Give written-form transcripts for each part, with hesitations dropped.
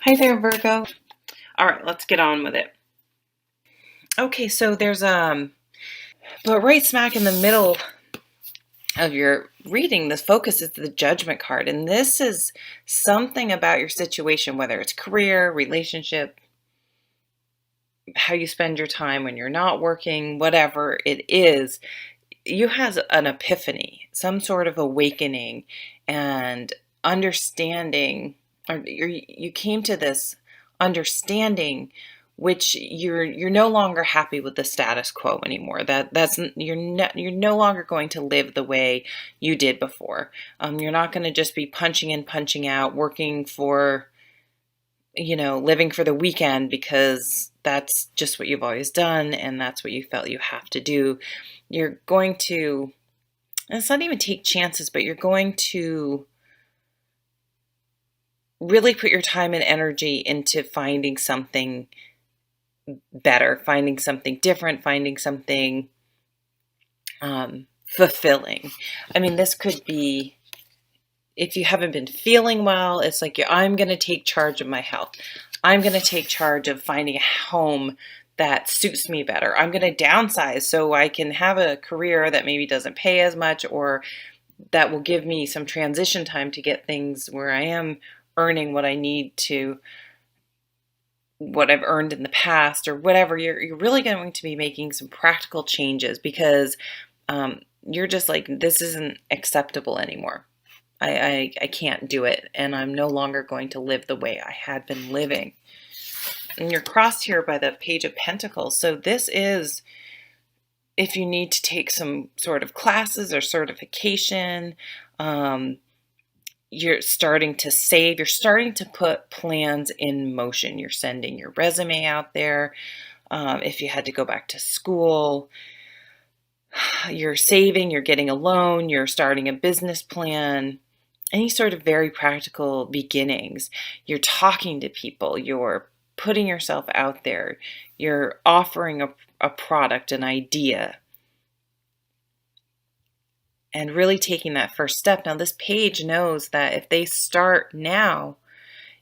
Hi there, Virgo. All right, let's get on with it. Okay, so there's but right smack in the middle of your reading, the focus is the Judgment card, and this is something about your situation, whether it's career, relationship, how you spend your time when you're not working, whatever it is. You have an epiphany, some sort of awakening and understanding, or you came to this understanding, which you're no longer happy with the status quo anymore. You're no longer going to live the way you did before. You're not going to just be punching in, punching out, working for, living for the weekend because that's just what you've always done and that's what you felt you have to do. You're going to, and it's not even take chances, but you're going to really put your time and energy into finding something better, finding something different, finding something fulfilling. I mean, this could be, if you haven't been feeling well, it's like, I'm going to take charge of my health. I'm going to take charge of finding a home that suits me better. I'm going to downsize so I can have a career that maybe doesn't pay as much, or that will give me some transition time to get things where I am earning what I need to, what I've earned in the past, or whatever. You're really going to be making some practical changes because you're just like, this isn't acceptable anymore. I can't do it, and I'm no longer going to live the way I had been living. And you're crossed here by the Page of Pentacles. So this is, if you need to take some sort of classes or certification, you're starting to save, you're starting to put plans in motion. You're sending your resume out there. If you had to go back to school, you're saving, you're getting a loan, you're starting a business plan, any sort of very practical beginnings. You're talking to people, you're putting yourself out there, you're offering a product, an idea, and really taking that first step. Now, this page knows that if they start now,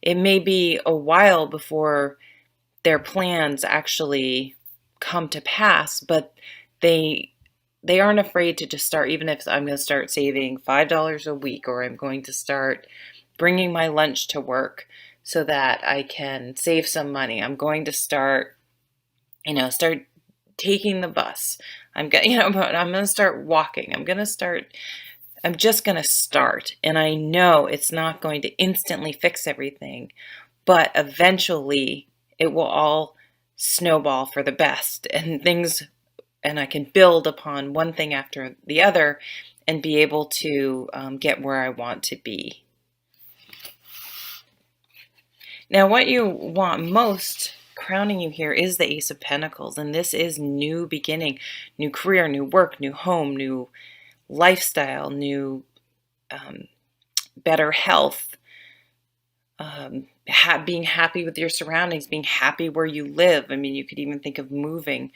it may be a while before their plans actually come to pass, but they aren't afraid to just start. Even if I'm going to start saving $5 a week, or I'm going to start bringing my lunch to work so that I can save some money. I'm going to start taking the bus. I'm going to start walking. I'm just going to start. And I know it's not going to instantly fix everything, but eventually it will all snowball for the best, and I can build upon one thing after the other and be able to get where I want to be. Now, what you want most, crowning you here, is the Ace of Pentacles, and this is new beginning, new career, new work, new home, new lifestyle, new better health, being happy with your surroundings, being happy where you live. I mean, you could even think of moving,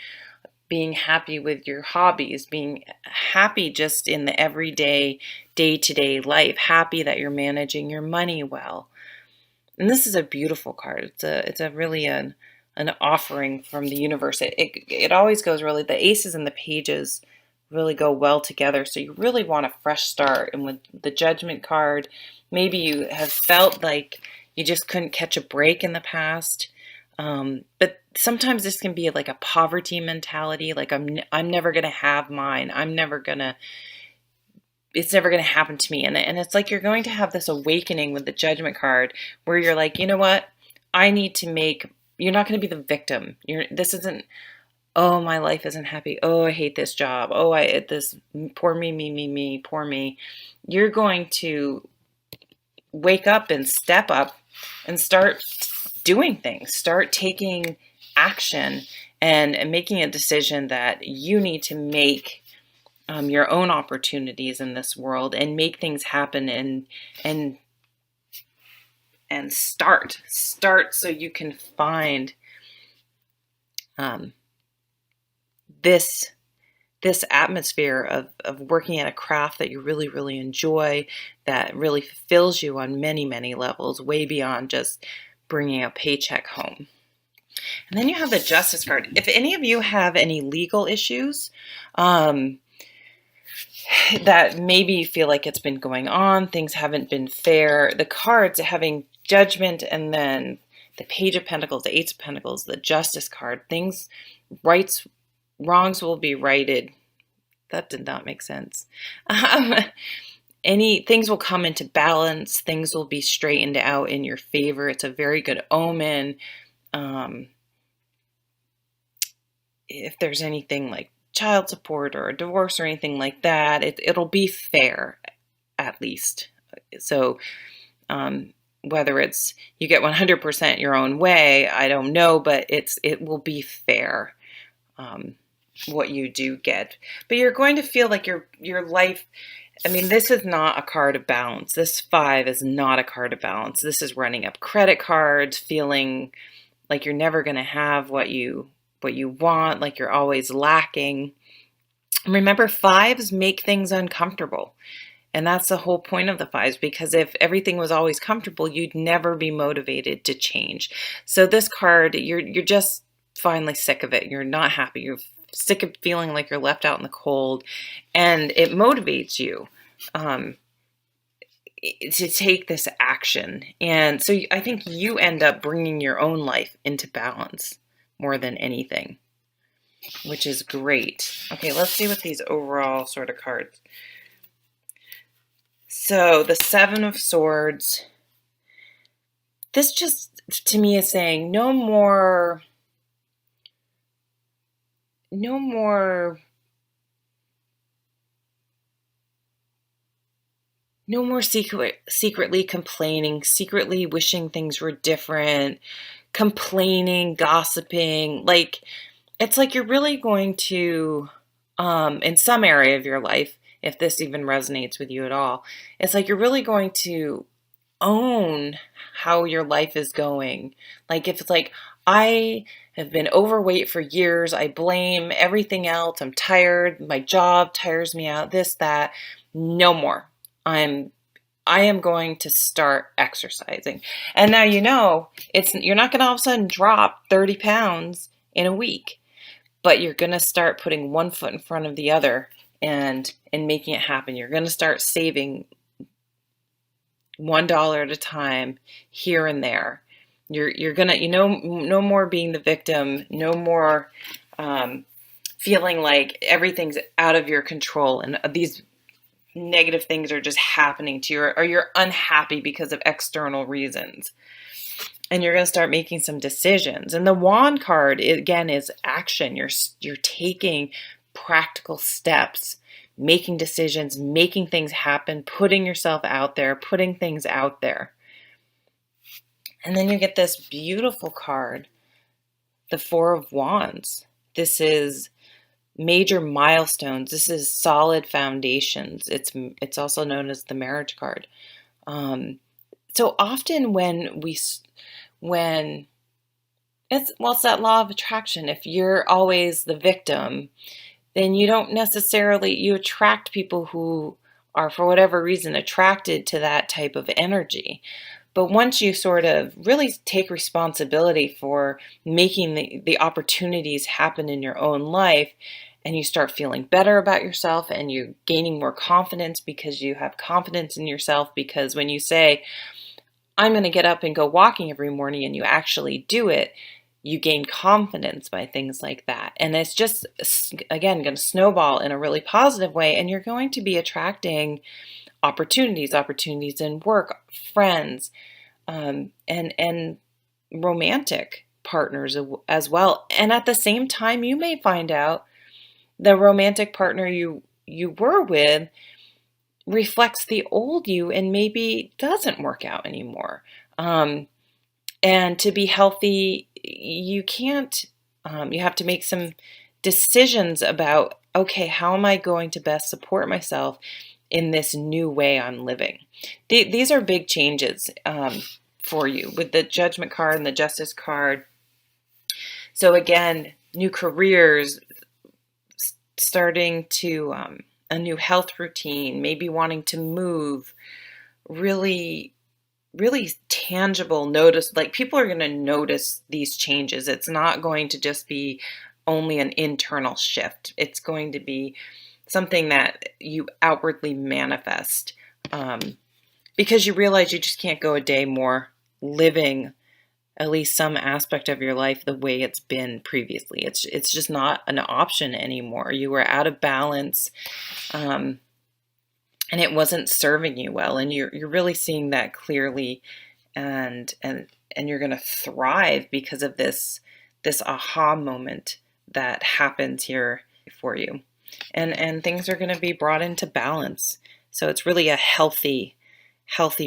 being happy with your hobbies, being happy just in the everyday, day-to-day life, happy that you're managing your money well. And this is a beautiful card. It's a really an offering from the universe. It always goes really, the aces and the pages really go well together. So you really want a fresh start. And with the Judgment card, maybe you have felt like you just couldn't catch a break in the past. But sometimes this can be like a poverty mentality. Like, I'm never going to have mine. It's never going to happen to me. And it's like you're going to have this awakening with the Judgment card where you're like, you know what? You're not going to be the victim. This isn't, oh, my life isn't happy. Oh, I hate this job. Oh, this, poor me, poor me. You're going to wake up and step up and start doing things, start taking action and making a decision that you need to make your own opportunities in this world and make things happen and start so you can find this atmosphere of working at a craft that you really, really enjoy, that really fulfills you on many, many levels, way beyond just bringing a paycheck home. And then you have the Justice card. If any of you have any legal issues, that maybe you feel like it's been going on, things haven't been fair, the cards having Judgment and then the Page of Pentacles, the Ace of Pentacles, the Justice card, wrongs will be righted. That did not make sense. Things will come into balance. Things will be straightened out in your favor. It's a very good omen. If there's anything like child support or a divorce or anything like that, it'll be fair, at least. So whether it's you get 100% your own way, I don't know, but it will be fair, what you do get. But you're going to feel like your life, I mean, this is not a card of balance. This 5 is not a card of balance. This is running up credit cards, feeling like you're never going to have what you want, like you're always lacking. Remember, 5s make things uncomfortable. And that's the whole point of the 5s, because if everything was always comfortable, you'd never be motivated to change. So this card, you're just finally sick of it. You're not happy. You're sick of feeling like you're left out in the cold, and it motivates you to take this action. And so I think you end up bringing your own life into balance more than anything, which is great. Okay, let's see what these overall sort of cards. So the 7 of Swords, this just to me is saying no more secretly complaining, secretly wishing things were different, complaining, gossiping. Like, it's like you're really going to, in some area of your life, if this even resonates with you at all, it's like you're really going to own how your life is going. Like, if it's like, I have been overweight for years, I blame everything else, I'm tired, my job tires me out, this, that, no more. I am going to start exercising. And now you're not going to all of a sudden drop 30 pounds in a week, but you're going to start putting one foot in front of the other and making it happen. You're going to start saving $1 at a time here and there. You're going to, no more being the victim, no more feeling like everything's out of your control and these negative things are just happening to you, or you're unhappy because of external reasons. And you're going to start making some decisions. And the Wand card, again, is action. You're taking practical steps, making decisions, making things happen, putting yourself out there, putting things out there. And then you get this beautiful card, the 4 of Wands. This is major milestones. This is solid foundations. It's also known as the marriage card. So often when it's that law of attraction. If you're always the victim, then you attract people who are, for whatever reason, attracted to that type of energy. But once you sort of really take responsibility for making the opportunities happen in your own life, and you start feeling better about yourself and you're gaining more confidence because you have confidence in yourself, because when you say, I'm going to get up and go walking every morning, and you actually do it, you gain confidence by things like that. And it's just, again, going to snowball in a really positive way, and you're going to be attracting opportunities in work, friends, and romantic partners as well. And at the same time, you may find out the romantic partner you were with reflects the old you and maybe doesn't work out anymore. And to be healthy, you can't, you have to make some decisions about, okay, how am I going to best support myself in this new way I'm living? These are big changes for you with the Judgment card and the Justice card. So again, new careers, starting to a new health routine, maybe wanting to move, really really tangible notice, like people are going to notice these changes. It's not going to just be only an internal shift. It's going to be something that you outwardly manifest, because you realize you just can't go a day more living at least some aspect of your life the way it's been previously. It's just not an option anymore. You were out of balance, and it wasn't serving you well, and you're really seeing that clearly, and you're going to thrive because of this aha moment that happens here for you, and things are going to be brought into balance. So it's really a healthy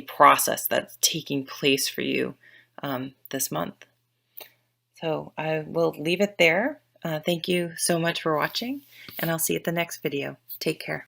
process that's taking place for you this month. So I will leave it there. Thank you so much for watching, and I'll see you at the next video. Take care.